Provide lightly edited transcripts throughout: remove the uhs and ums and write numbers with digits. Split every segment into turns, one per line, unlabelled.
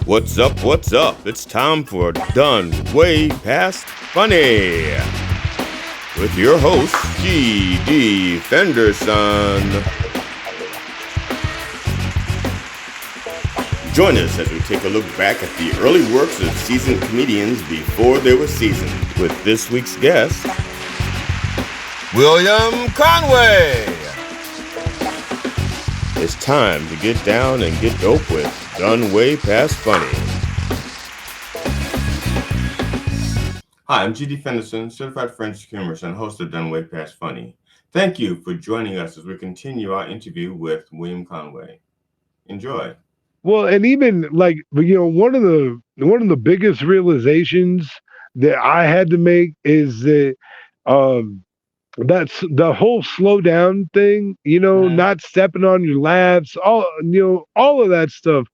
What's up? What's up? It's time for Done Way Past Funny with your host, G.D. Fenderson. Join us as we take a look back at the early works of seasoned comedians before they were seasoned with this week's guest, William Conway. It's time to get down and get dope with Done Way Past Funny. Hi, I'm G.D. Fenderson, certified French humorist and host of Done Way Past Funny. Thank you for joining us as we continue our interview with William Conway. Enjoy.
Well, and even like one of the biggest realizations that I had to make is that um that's the whole slow down thing, not stepping on your laps, all of that stuff.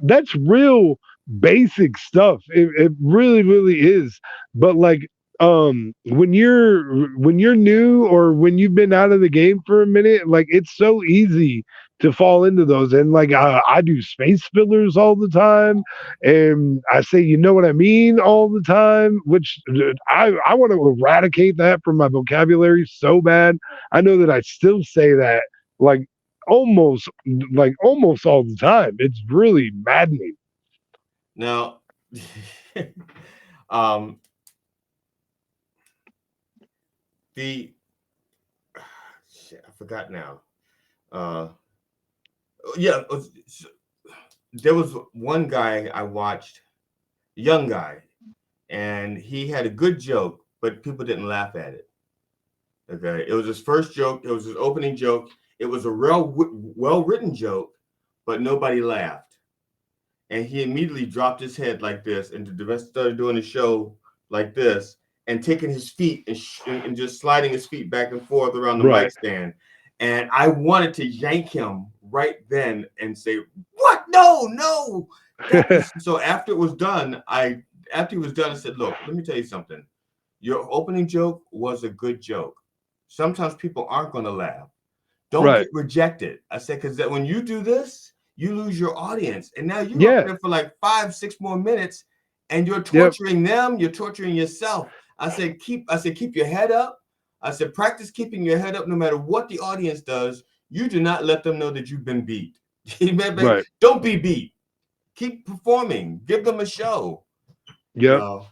That's real basic stuff. It really, really is. But like when you're new or when you've been out of the game for a minute, like it's so easy to fall into those. And like I do space fillers all the time, and I say you know what I mean all the time, which I want to eradicate that from my vocabulary so bad. I know that I still say that like almost almost all the time. It's really maddening.
Now, um, the shit, I forgot now. Yeah, there was one guy I watched, young guy, and he had a good joke, but people didn't laugh at it. Okay, it was his first joke. It was his opening joke. It was a well written joke, but nobody laughed. And he immediately dropped his head like this, and the rest started doing the show like this, and taking his feet and just sliding his feet back and forth around the mic
Right.
stand. And I wanted to yank him right then and say, "What? No, no!" So after it was done, after he was done, I said, "Look, let me tell you something. Your opening joke was a good joke. Sometimes people aren't going to laugh. Don't
Right.
get rejected." I said, because when you do this, you lose your audience. And now you're up
Yeah.
there for like 5-6 more minutes and you're
Yep.
torturing them, you're torturing yourself. I said, keep your head up. I said, practice keeping your head up no matter what the audience does. You do not let them know that you've been beat.
Right.
Don't be beat. Keep performing. Give them a show.
Yep.
No.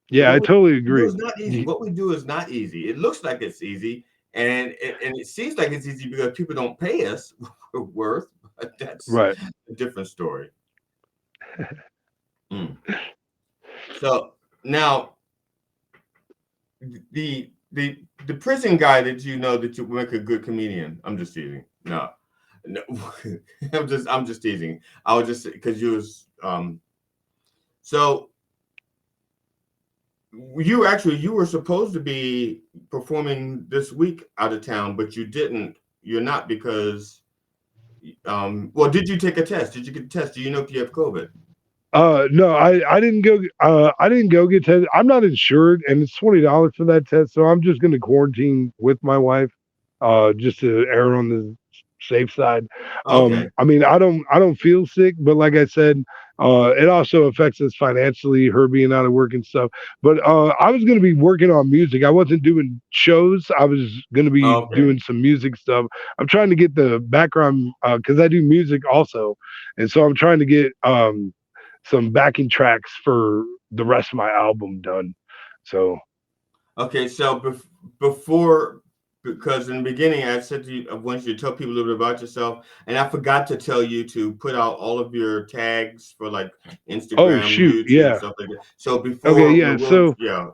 Yeah, I
What
totally
we do
agree.
is not easy. What we do is not easy. It looks like it's easy, and it seems like it's easy because people don't pay us worth, but that's
Right.
a different story. Mm. So now the prison guy that you know that you make a good comedian. I'm just teasing. No, no, I'm just teasing. I was just because you was so you were supposed to be performing this week out of town, but you didn't. You're not because well, did you take a test? Did you get a test? Do you know if you have COVID?
No, I didn't go. I didn't go get tested. I'm not insured, and it's $20 for that test. So I'm just going to quarantine with my wife, just to err on the safe side.
Okay.
I mean, I don't feel sick, but like I said, it also affects us financially, her being out of work and stuff. But I was going to be working on music. I wasn't doing shows. I was going to be
Okay.
doing some music stuff. I'm trying to get the background because I do music also, and so I'm trying to get some backing tracks for the rest of my album done. So,
Okay. So before, because in the beginning I said to you, I want you to tell people a little bit about yourself, and I forgot to tell you to put out all of your tags for like
oh
Instagram,
shoot,
YouTube,
yeah,
stuff like that. So
okay,
before,
yeah. So,
yeah,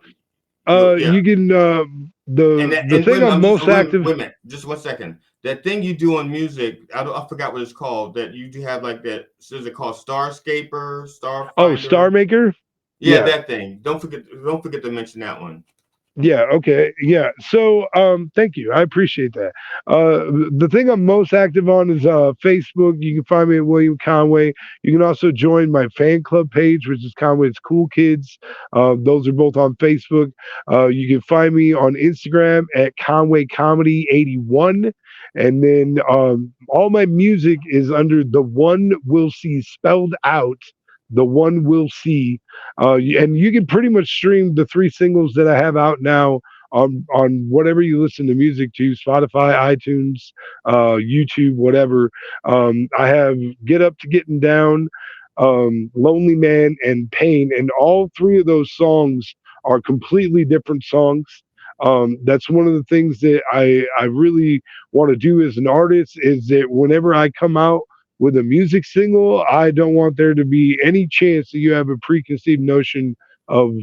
yeah.
you can
And
the
that,
the
and
thing I'm most active.
wait a minute, just 1 second. That thing you do on music, I forgot what it's called. That you do have like that. So is it called Starscaper,
Oh, Star
Starfinder?
Maker.
Yeah,
Yeah,
that thing. Don't forget to mention that one.
yeah, okay, yeah. So, thank you. I appreciate that. The thing I'm most active on is Facebook. You can find me at William Conway. You can also join my fan club page, which is Conway's Cool Kids. Those are both on Facebook. You can find me on Instagram at Conway Comedy 81. And then all my music is under the one will see spelled out The One Will See, and you can pretty much stream the three singles that I have out now on whatever you listen to music to, Spotify, iTunes, YouTube, whatever. I have Get Up to Getting Down, Lonely Man, and Pain, and all three of those songs are completely different songs. That's one of the things that I really want to do as an artist, is that whenever I come out with a music single, I don't want there to be any chance that you have a preconceived notion of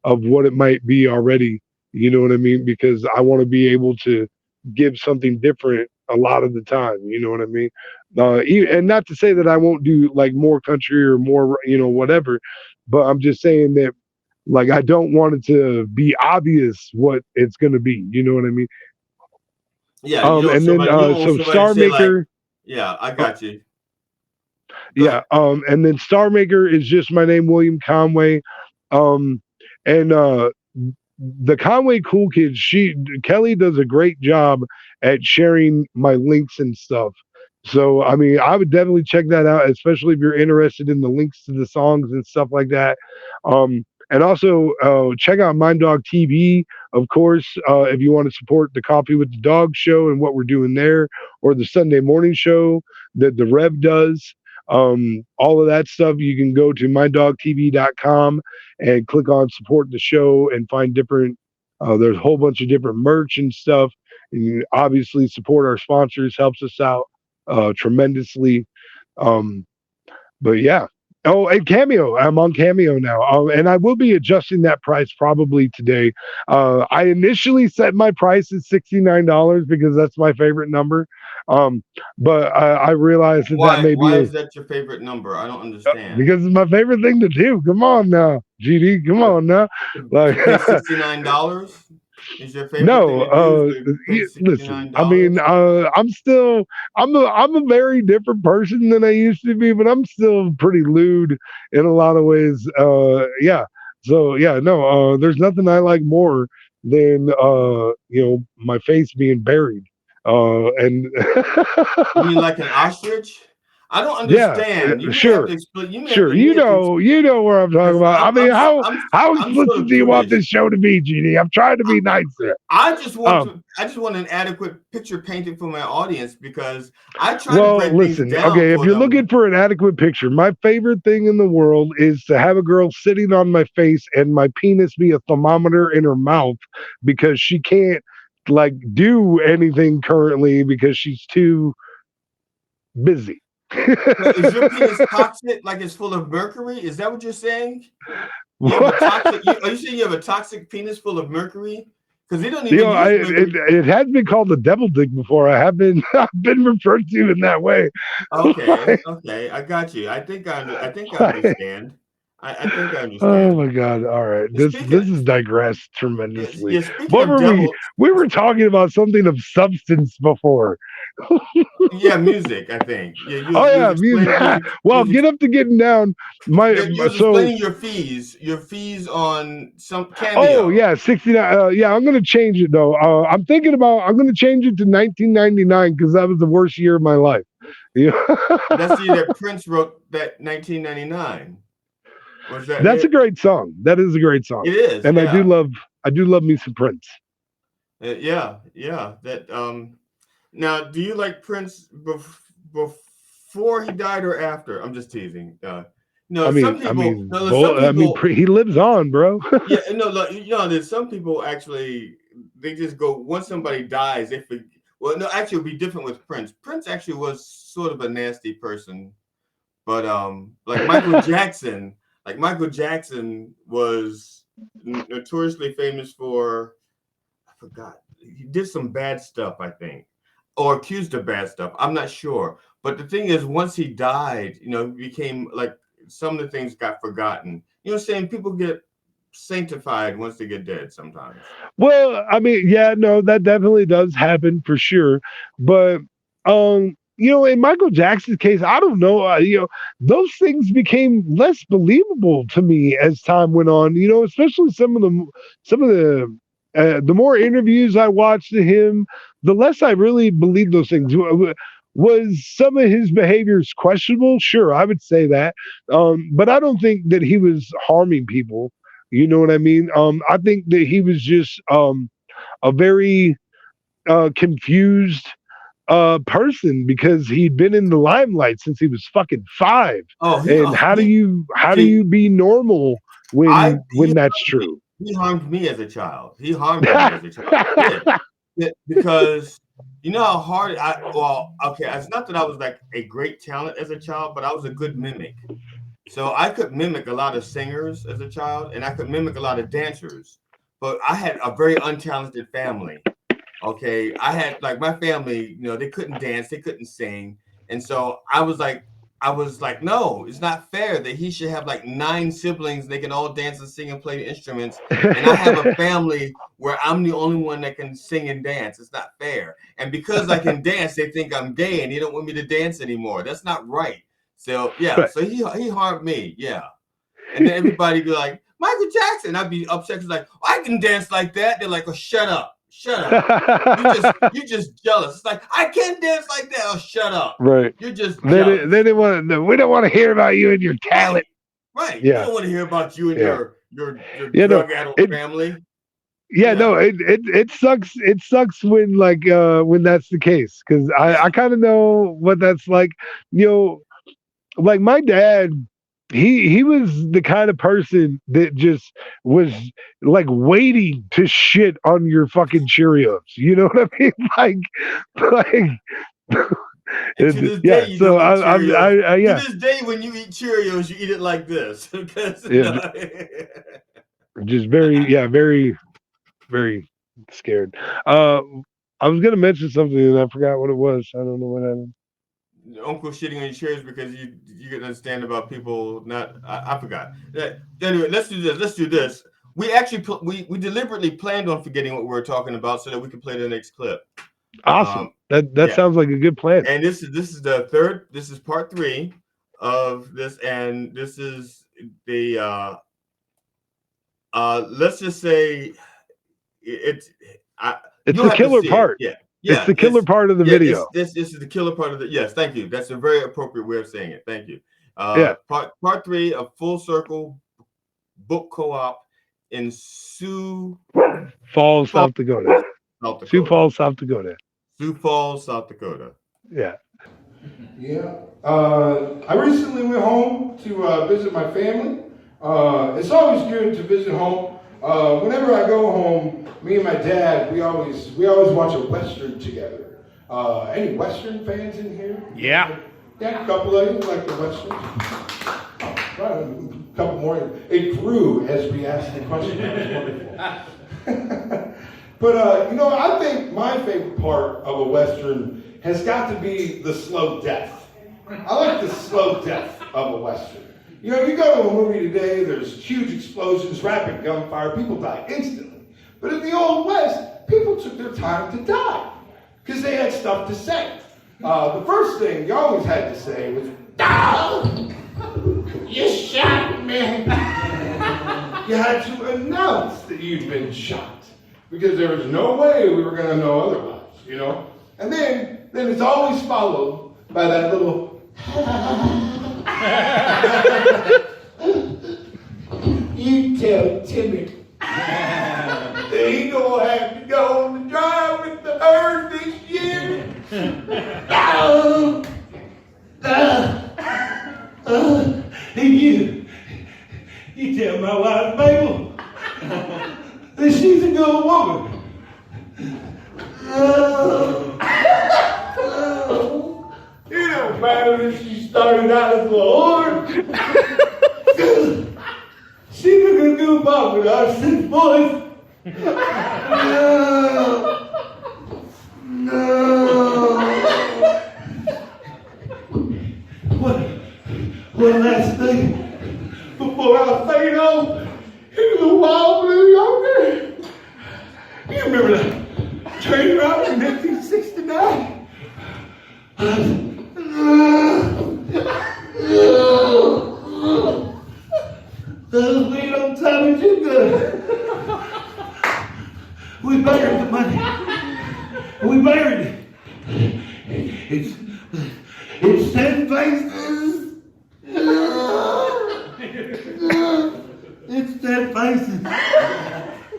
what it might be already. You know what I mean? Because I want to be able to give something different a lot of the time. You know what I mean? And not to say that I won't do like more country or more, whatever, but I'm just saying that, like, I don't want it to be obvious what it's going to be. You know what I mean?
Yeah, you don't want
And then
somebody. You don't want
so
somebody to
Star
say like,
Maker.
"Yeah, I
uh,
got you." Go
Yeah.
ahead.
And then Star Maker is just my name, William Conway. Um, and the Conway Cool Kids, Kelly does a great job at sharing my links and stuff. So I mean, I would definitely check that out, especially if you're interested in the links to the songs and stuff like that. And also check out Mind Dog TV, of course, if you want to support the Coffee with the Dog show and what we're doing there, or the Sunday morning show that the Rev does. All of that stuff, you can go to mynddogtv.com and click on support the show and find different, there's a whole bunch of different merch and stuff. And you obviously support our sponsors, helps us out tremendously. um, but yeah. Oh, and Cameo. I'm on Cameo now, and I will be adjusting that price probably today. I initially set my price at $69 because that's my favorite number, um, but I realized that that
Why?
may be
Why is that your favorite number? I don't understand.
because it's my favorite thing to do. Come on now, GD. Come
Uh,
on now, like.
to pay $69 is your favorite thing
No,
to do. To pay sixty
listen.
nine
I mean,
dollars.
I'm a very different person than I used to be, but I'm still pretty lewd in a lot of ways. Yeah. So yeah, no. There's nothing I like more than my face being buried. And
You mean like an ostrich? I don't
yeah,
understand. You may have to
sure,
explain.
sure.
You may have to
You know where I'm talking
because
about. I mean, how
I'm sort
explicit
of
do you want
curious.
this show to be, GD? I'm trying to be nice here. Um,
I just want an adequate picture painted for my audience because I try to
Well,
break things
listen,
down
okay, if
for
you're
them.
looking for an adequate picture, my favorite thing in the world is to have a girl sitting on my face and my penis be a thermometer in her mouth because she can't like do anything currently because she's too busy.
So is your penis toxic? Like it's full of mercury? Is that what you're saying? You have a toxic.
What?
Are you saying you have a toxic penis full of mercury? Because they don't
You
even
know,
use mercury.
it has been called the devil dick before. I have been I've been referred to in that way.
Okay,
like,
okay, I got you. I think I
like,
understand. I think I
oh
understand.
my god! All right,
And speaking,
this is digressed
yes,
tremendously.
yeah, speaking
What
of
were we?
devil,
We were talking about something of substance before.
yeah, music. I think. Yeah,
Oh
you was
yeah, music.
explaining
Well, Get Up to Getting Down.
you was
So
explaining your fees on some
oh
cameo.
yeah, 69. Yeah, I'm gonna change it though. I'm gonna change it to 1999 because that was the worst year of my life. Yeah.
That's the year that Prince wrote that 1999. Was that
That's a
it?
great song. That is a great song,
It is.
and
Yeah.
I do love me some Prince.
Yeah. Yeah. That. Now, do you like Prince before he died or after? I'm just teasing. No, some people. No, some people.
He lives on, bro.
Yeah, no, like, there's some people actually they just go once somebody dies. Well, no, actually, it'll be different with Prince. Prince actually was sort of a nasty person, but like Michael Jackson was notoriously famous for I forgot he did some bad stuff, I think, or accused of bad stuff. I'm not sure, but the thing is, once he died, it became like some of the things got forgotten. You know what I'm saying? People get sanctified once they get dead sometimes.
Well, I mean, yeah, no, that definitely does happen for sure. But in Michael Jackson's case, I don't know. Those things became less believable to me as time went on. Especially some of the more interviews I watched of him, the less I really believed those things. Was some of his behaviors questionable? Sure, I would say that. But I don't think that he was harming people. You know what I mean? I think that he was just a very confused person because he'd been in the limelight since he was fucking 5.
Oh,
And how do
see,
you be normal
I
when that's true?
he harmed me as a child. He harmed me as a child. He did. Because you know how hard okay, it's not that I was like a great talent as a child, but I was a good mimic. So I could mimic a lot of singers as a child, and I could mimic a lot of dancers. But I had a very untalented family. Okay, I had like my family, they couldn't dance, they couldn't sing, and so I was like, no, it's not fair that he should have like 9 siblings. They can all dance and sing and play instruments, and I have a family where I'm the only one that can sing and dance. It's not fair. And because I can dance, they think I'm gay, and they don't want me to dance anymore. That's not right. So yeah,
Right.
so he harmed me. Yeah, and then everybody be like Michael Jackson. I'd be upset because like I can dance like that. They're like, oh, shut up. Shut up. You just jealous. It's like I can't dance like that. Oh, shut up.
Right.
You're just
They
jealous.
didn't want to. We don't want to hear about you and your
Right.
talent.
Right. We
Yeah.
don't want to hear about you and
Yeah.
your
You know,
drug addled
it
family.
yeah,
Yeah.
no, it sucks. It sucks when that's the case because I
Yeah.
kind of know what that's like. You know, like my dad, he was the kind of person that just was like waiting to shit on your fucking Cheerios. You know what I mean? Like
And to this day,
yeah.
you
So
don't eat Cheerios. To
yeah,
this day, when you eat Cheerios, you eat it like this. Because
yeah,
no.
just very yeah, very scared. Uh, I was gonna mention something and I forgot what it was. I don't know what happened.
Uncle shitting on your chairs because you can understand about people not. I forgot. Anyway, let's do this. Let's do this. We actually we deliberately planned on forgetting what we were talking about so that we could play the next clip.
Awesome.
Um,
That
yeah,
sounds like a good plan.
and this is the third. This is part 3 of this, and this is the let's just say it's
It's
you'll
the
have to
killer
see it.
part.
Yeah,
It's
yeah.
the killer part of the video.
This is the killer part of the. Yes, thank you. That's a very appropriate way of saying it. Thank you.
Yeah.
Part 3 of Full Circle Book Co-op in Sioux
Falls,
Falls,
South Dakota.
South
Sioux
Dakota.
Falls, South Dakota.
Sioux Falls, South Dakota.
Yeah.
Yeah. I recently went home to visit my family. It's always good to visit home. Whenever I go home, me and my dad, we always watch a Western together. Any Western fans in here?
Yeah.
Yeah, a couple of you like the Westerns. Right, a couple more. It grew as we asked the question. That was wonderful. But I think my favorite part of a Western has got to be the slow death. I like the slow death of a Western. You go to a movie today, there's huge explosions, rapid gunfire, people die instantly. But in the Old West, people took their time to die because they had stuff to say. The first thing you always had to say was, "Dog, you shot me." You had to announce that you'd been shot because there was no way we were going to know otherwise, And then it's always followed by that little, "You tell Timmy that he gonna have to go on the drive with the herd this year." You tell my wife Mabel that she's a good woman. It don't matter if she started out as a whore. She took a good bump with our 6 boys. One last thing before I fade on into the wild blue yonder. You remember that train ride in 1969? Those lead on Tommy too good. We buried the money. We buried it. It's
Mike Tyson.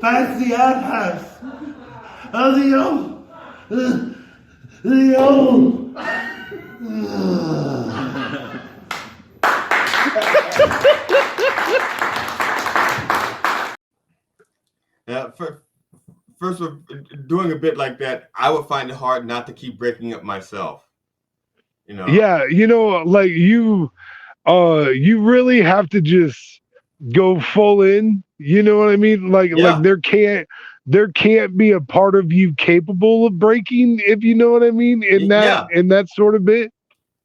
That's the outhouse. Leo. Leo.
First of doing a bit like that, I would find it hard not to keep breaking up myself. You know.
Yeah, like you really have to just go full in. You know what I mean? Like
Yeah.
there can't be a part of you capable of breaking, if you know what I mean,
Yeah.
in that sort of bit.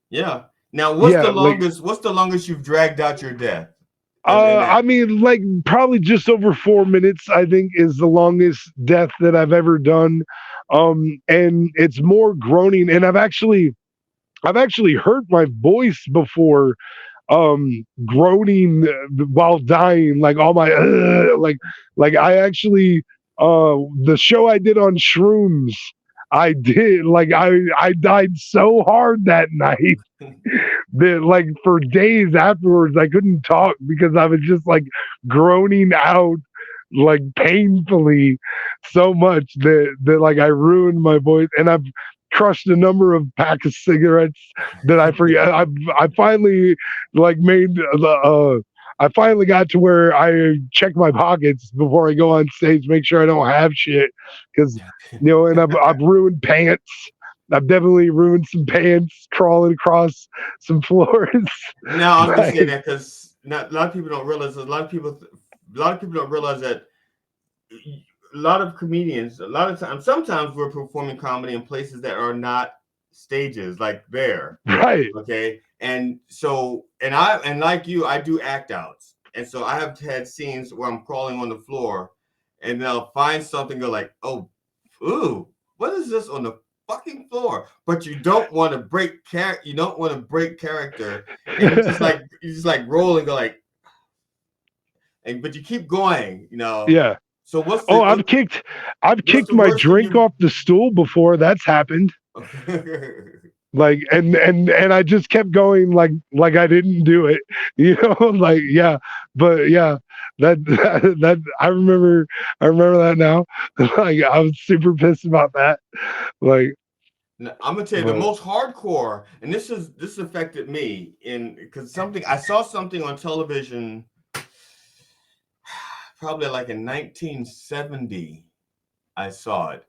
Yeah. Now,
Yeah, like
what's the longest you've dragged out your death? In that?
I mean, like probably just over 4 minutes, I think, is the longest death that I've ever done. And it's more groaning, and I've actually heard my voice before, groaning while dying, like all my like I actually the show I did on shrooms, I did like I died so hard that night that like for days afterwards I couldn't talk because I was just like groaning out like painfully so much that like I ruined my voice, and I've crushed a number of pack of cigarettes that I forget. I finally like made the I finally got to where I check my pockets before I go on stage, make sure I don't have shit, because and I've ruined pants. I've definitely ruined some pants crawling across some floors.
Now, I was gonna
Like,
say that because a lot of people don't realize. A lot of people don't realize that a lot of comedians, a lot of times, sometimes we're performing comedy in places that are not stages, like there.
right.
Okay, and so and like you, I do act outs, and so I have had scenes where I'm crawling on the floor, and then I'll find something, go like, oh, ooh, what is this on the fucking floor? But you don't want to break you don't want to break character, and you just like roll and go like, and but you keep going,
Yeah.
So
Oh, I've
what's
kicked
the
my
worst thing
drink off the stool before. That's happened.
you?
Like, and I just kept going like I didn't do it. Like, yeah. But yeah, that I remember that now. Like, I was super pissed about that. Like,
Now, I'm gonna tell you the
but
most hardcore, and this affected me in because I saw something on television, probably like in 1970. I saw it,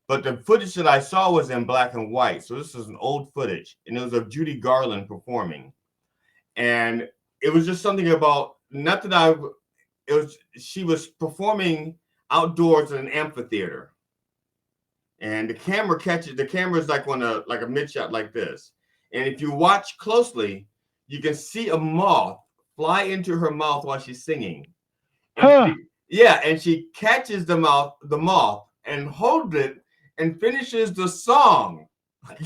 but the footage that I saw was in black and white. So this is an old footage, and it was of Judy Garland performing, and it was just something about not that she was performing outdoors in an amphitheater. And the camera is like on a mid shot like this. And if you watch closely, you can see a moth fly into her mouth while she's singing. And
huh.
and she catches the moth and holds it and finishes the song.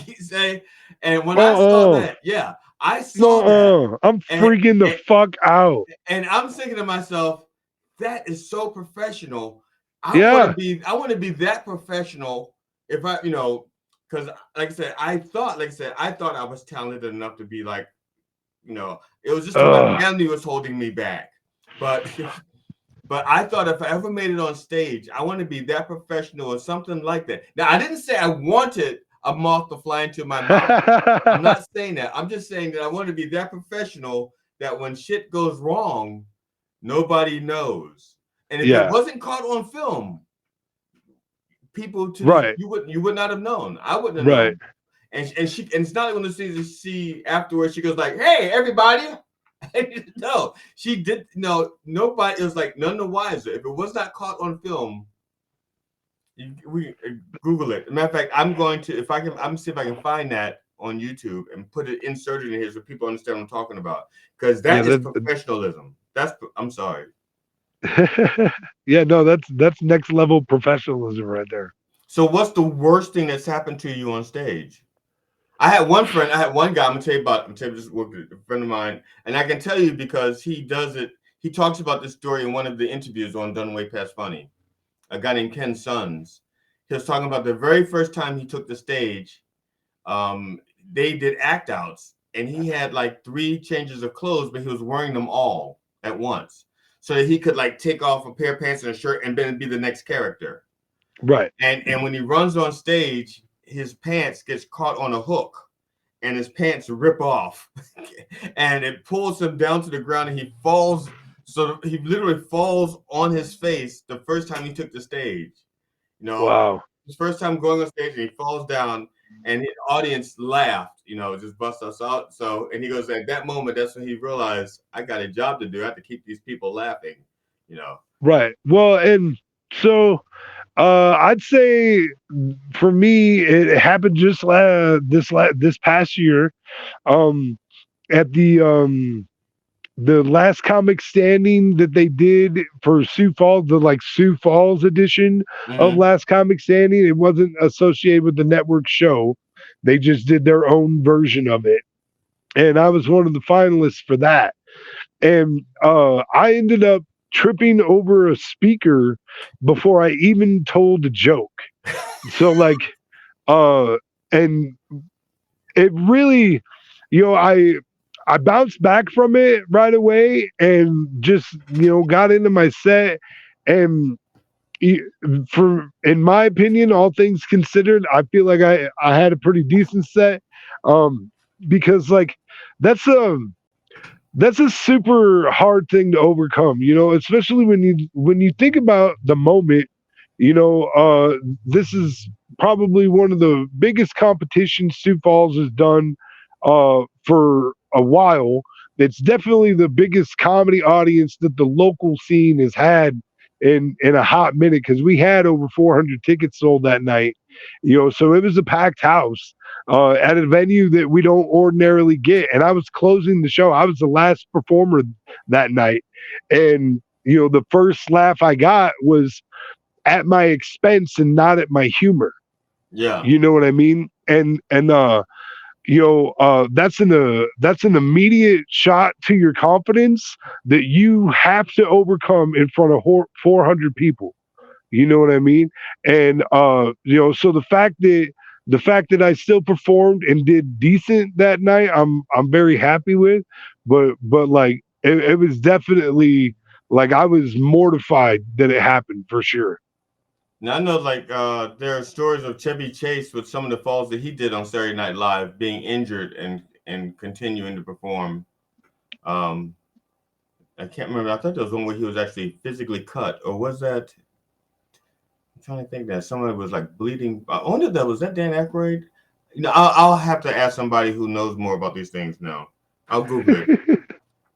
You say, and when I saw
Uh-uh.
that, I saw that,
I'm
and,
freaking the
and
fuck out.
and I'm thinking to myself, that is so professional.
Yeah.
I want to be that professional if because I thought I was talented enough to be like, it was just that my
Ugh.
family was holding me back. But but I thought if I ever made it on stage, I want to be that professional or something like that. Now, I didn't say I wanted a moth to fly into my mouth. I'm not saying that. I'm just saying that I want to be that professional that when shit goes wrong, nobody knows. And if it
Yeah.
wasn't caught on film, people
Right.
you would not have known. I wouldn't have
Right.
known. And it's not going to see afterwards. She goes like, "Hey, everybody." No, she did. No, nobody. It was like none the wiser. If it was not caught on film, we Google it. Matter of fact, I'm going to if I can. I'm see if I can find that on YouTube and put it inserted in here so people understand what I'm talking about. Because
Yeah.
that is professionalism. I'm sorry.
Yeah. No, that's next level professionalism right there.
So, what's the worst thing that's happened to you on stage? I had one guy. I'm gonna tell you this with a friend of mine, and I can tell you because he does it. He talks about this story in one of the interviews on Done Way Past Funny. A guy named Ken Sons. He was talking about the very first time he took the stage. They did act outs, and he had like 3 changes of clothes, but he was wearing them all at once. so that he could like take off a pair of pants and a shirt and then be the next character.
Right.
And when he runs on stage, his pants gets caught on a hook and his pants rip off and it pulls him down to the ground and he falls. So he literally falls on his face the first time he took the stage. You know,
Wow.
his first time going on stage and he falls down and the audience laughed, just bust us out. So, and he goes, at that moment, that's when he realized, I got a job to do. I have to keep these people laughing.
Right. Well, and so I'd say for me, it happened just this past year. Um, at the last comic standing that they did for Sioux Falls, the like Sioux Falls edition of
Mm-hmm.
Last Comic Standing, it wasn't associated with the network show. They just did their own version of it. And I was one of the finalists for that. And I ended up tripping over a speaker before I even told a joke. So like and it really, I bounced back from it right away and just got into my set. And for in my opinion, all things considered, I feel like I had a pretty decent set, because like that's a that's a super hard thing to overcome, especially when you think about the moment. This is probably one of the biggest competitions Sioux Falls has done for a while. It's definitely the biggest comedy audience that the local scene has had in a hot minute, because we had over 400 tickets sold that night. So it was a packed house at a venue that we don't ordinarily get. And I was closing the show. I was the last performer that night. And, the first laugh I got was at my expense and not at my humor.
Yeah.
You know what I mean? That's an immediate shot to your confidence that you have to overcome in front of 400 people. You know what I mean? And so the fact that I still performed and did decent that night, I'm very happy with. But like it was definitely like I was mortified that it happened for sure.
Now I know like there are stories of Chevy Chase with some of the falls that he did on Saturday Night Live being injured and continuing to perform. Um, I can't remember. I thought there was one where he was actually physically cut, or was that? I'm trying to think that somebody was like bleeding. I wonder if that was that Dan Aykroyd. I'll have to ask somebody who knows more about these things now. I'll Google it.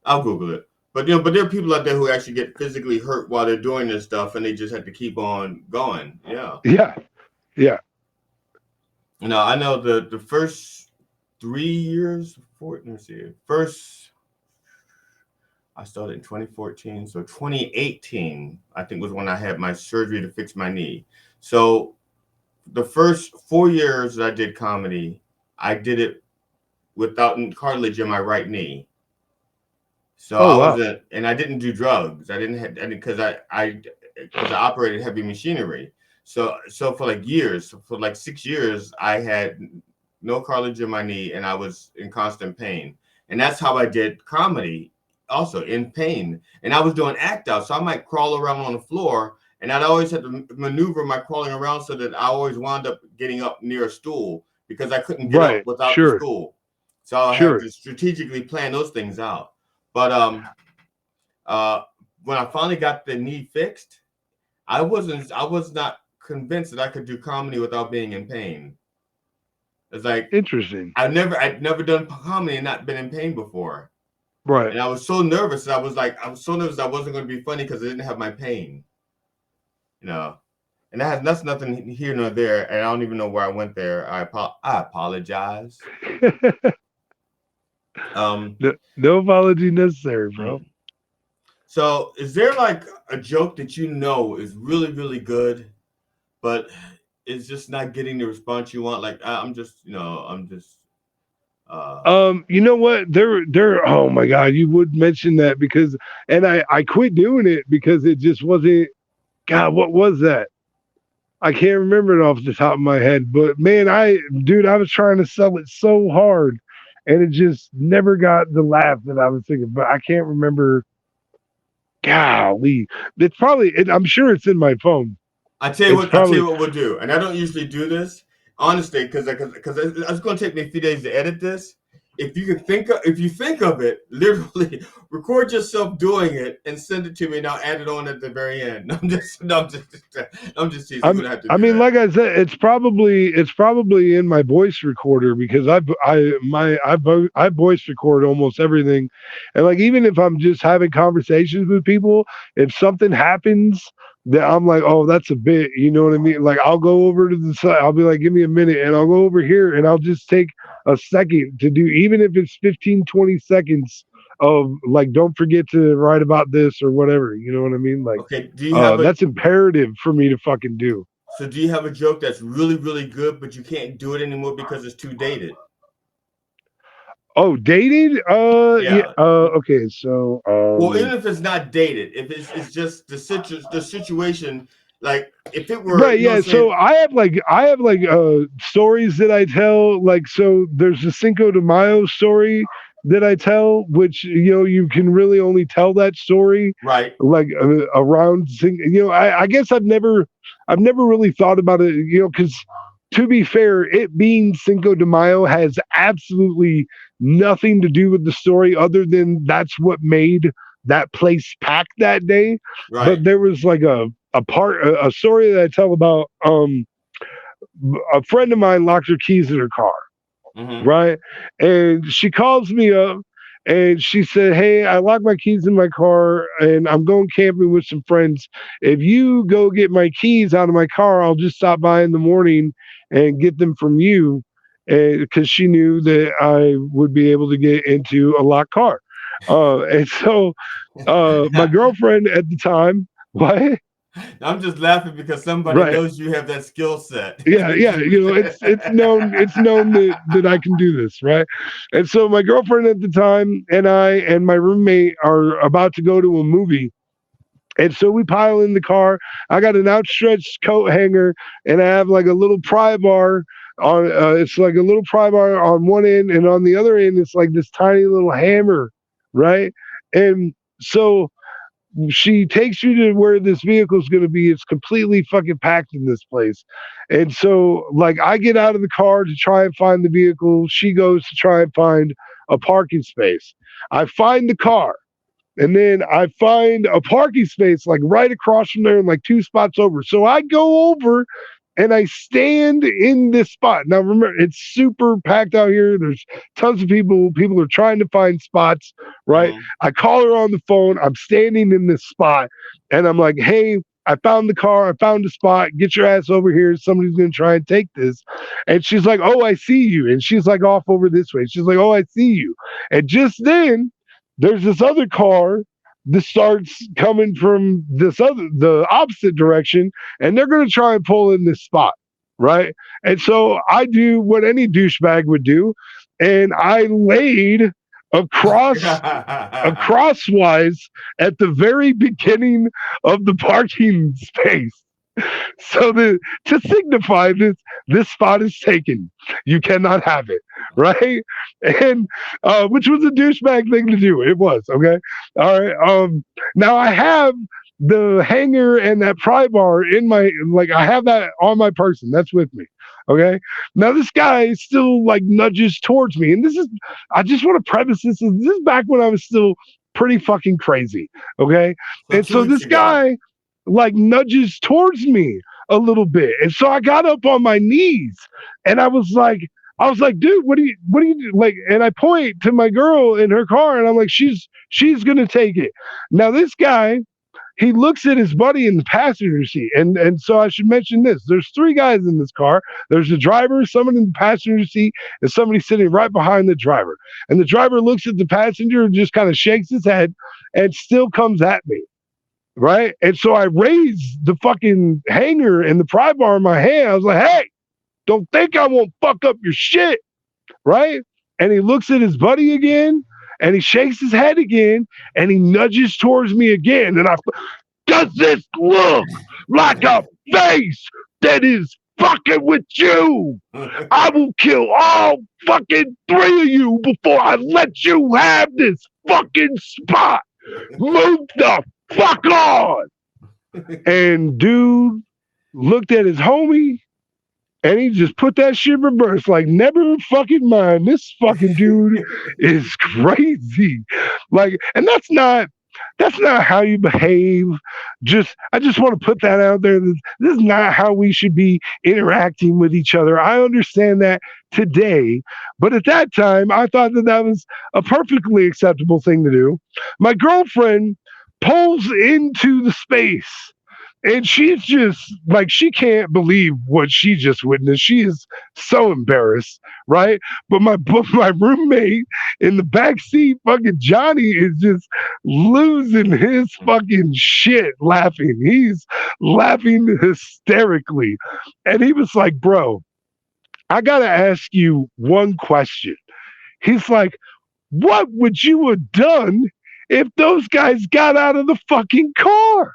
I'll Google it. But but there are people out there who actually get physically hurt while they're doing this stuff, and they just have to keep on going. Yeah.
Yeah, yeah.
I know the first 3 years. Let me see. First, I started in 2014, so 2018 I think was when I had my surgery to fix my knee. So the first 4 years that I did comedy, I did it without cartilage in my right knee. So
Oh
I
wow.
wasn't, and I didn't do drugs. I didn't because because I operated heavy machinery. So for like years, for like 6 years, I had no cartilage in my knee, and I was in constant pain. And that's how I did comedy, also in pain. And I was doing act out, so I might crawl around on the floor, and I'd always have to maneuver my crawling around so that I always wound up getting up near a stool because I couldn't get up
Right.
without the
Sure.
stool. So I had
Sure.
to strategically plan those things out. But uh, when I finally got the knee fixed, I was not convinced that I could do comedy without being in pain. It's like
Interesting.
I'd never done comedy and not been in pain before,
Right.
and I was so nervous. I was so nervous I wasn't going to be funny because I didn't have my pain, you know. And that's nothing here nor there. And I don't even know where I went there. I apologize.
No apology necessary, bro.
So, is there like a joke that is really really good, but it's just not getting the response you want? Like I'm just.
You know what? There. Oh my God, you would mention that because, and I quit doing it because it just wasn't. God, what was that? I can't remember it off the top of my head, but man, dude, I was trying to sell it so hard, and it just never got the laugh that I was thinking. But I can't remember. golly, it's probably. I'm sure it's in my phone.
I tell you
It's
what. I tell
probably
you what we'll do, and I don't usually do this honestly, because it's going to take me a few days to edit this. If you think of it, literally record yourself doing it and send it to me, and I'll add it on at the very end. I'm just teasing. We're gonna have to
I
do
mean,
that.
like I said, it's probably in my voice recorder because I voice record almost everything, and like even if I'm just having conversations with people, if something happens that I'm like, oh, that's a bit, you know what I mean? Like I'll go over to the side, I'll be like, give me a minute, and I'll go over here and I'll just take a second to do, even if it's 15, 20 seconds of like, don't forget to write about this or whatever, you know what I mean? Like,
Okay. Do you have a
that's imperative for me to fucking do.
so do you have a joke that's really really good, but you can't do it anymore because it's too dated?
Oh, dated? Yeah.
Yeah.
Okay. So,
Well, even if it's not dated, if it's just the situation, like if it were,
right.
you know what
Yeah.
I'm
So
saying?
I have stories that I tell. Like, so there's the Cinco de Mayo story that I tell, which you can really only tell that story
Right.
like around. I guess I've never really thought about it. Because to be fair, it being Cinco de Mayo has absolutely nothing to do with the story other than that's what made that place packed that day.
Right.
But there was like a story that I tell about a friend of mine locked her keys in her car,
Mm-hmm.
right? And she calls me up and she said, hey, I locked my keys in my car and I'm going camping with some friends. If you go get my keys out of my car, I'll just stop by in the morning and get them from you. Because she knew that I would be able to get into a locked car. And so my girlfriend at the time, what?
I'm just laughing because somebody
Right.
knows you have that skill set.
Yeah. It's known that I can do this, right? And so my girlfriend at the time and I and my roommate are about to go to a movie. And so we pile in the car. I got an outstretched coat hanger and I have like a little pry bar on it's like a little pry bar on one end and on the other end it's like this tiny little hammer, right? And so she takes you to where this vehicle is going to be. It's completely fucking packed in this place. And so, like, I get out of the car to try and find the vehicle. She goes to try and find a parking space. I find the car. And then I find a parking space like right across from there and like two spots over. So I go over and I stand in this spot. Now remember, it's super packed out here. There's tons of people. People are trying to find spots, right?
Mm-hmm.
I call her on the phone. I'm standing in this spot and I'm like, hey, I found the car. I found a spot. Get your ass over here. Somebody's going to try and take this. And she's like, oh, I see you. And she's like off over this way. She's like, oh, I see you. And just then there's this other car that starts coming from the opposite direction, and they're going to try and pull in this spot, right? And so I do what any douchebag would do, and I laid crosswise at the very beginning of the parking space. So to signify this spot is taken. You cannot have it, right? And which was a douchebag thing to do. It was okay. All right. Now I have the hanger and that pry bar in my I have that on my person. That's with me. Okay. Now this guy still like nudges towards me, and I just want to preface this is back when I was still pretty fucking crazy. Okay.
So
And
two
so
weeks
this
ago.
guy like nudges towards me a little bit. And so I got up on my knees and I was like, dude, what do you like? And I point to my girl in her car and I'm like, she's gonna take it. Now this guy, he looks at his buddy in the passenger seat. And so I should mention this. There's three guys in this car. There's the driver, someone in the passenger seat, and somebody sitting right behind the driver. And the driver looks at the passenger and just kind of shakes his head and still comes at me. Right. And so I raised the fucking hanger and the pry bar in my hand. I was like, hey, don't think I won't fuck up your shit. Right. And he looks at his buddy again and he shakes his head again and he nudges towards me again. And does this look like a face that is fucking with you? I will kill all fucking three of you before I let you have this fucking spot. Move the fuck on. And dude looked at his homie and he just put that shit in reverse. Like, never fucking mind. This fucking dude is crazy. Like, and that's not how you behave. I just want to put that out there. This is not how we should be interacting with each other. I understand that today, but at that time, I thought that was a perfectly acceptable thing to do. My girlfriend pulls into the space. And she's just like, she can't believe what she just witnessed. She is so embarrassed, right? But my roommate in the back seat, fucking Johnny, is just losing his fucking shit laughing. He's laughing hysterically. And he was like, bro, I gotta ask you one question. He's like, what would you have done if those guys got out of the fucking car?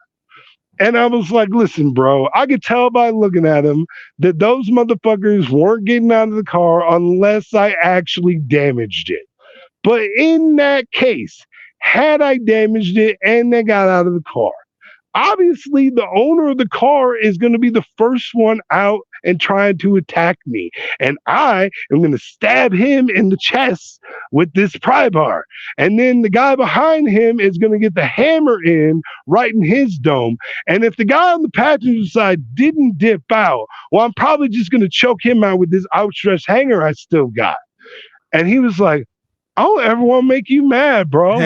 And I was like, listen, bro, I could tell by looking at them that those motherfuckers weren't getting out of the car unless I actually damaged it. But in that case, had I damaged it and they got out of the car, obviously the owner of the car is going to be the first one out and trying to attack me. And I am going to stab him in the chest with this pry bar. And then the guy behind him is going to get the hammer in right in his dome. And if the guy on the passenger side didn't dip out, well, I'm probably just going to choke him out with this outstretched hanger I still got. And he was like, I don't ever want to make you mad, bro.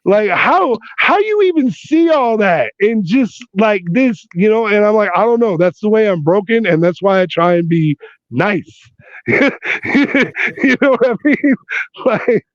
like how you even see all that and just like this, you know? And I'm like, I don't know. That's the way I'm broken, and that's why I try and be nice. You know what I mean? Like,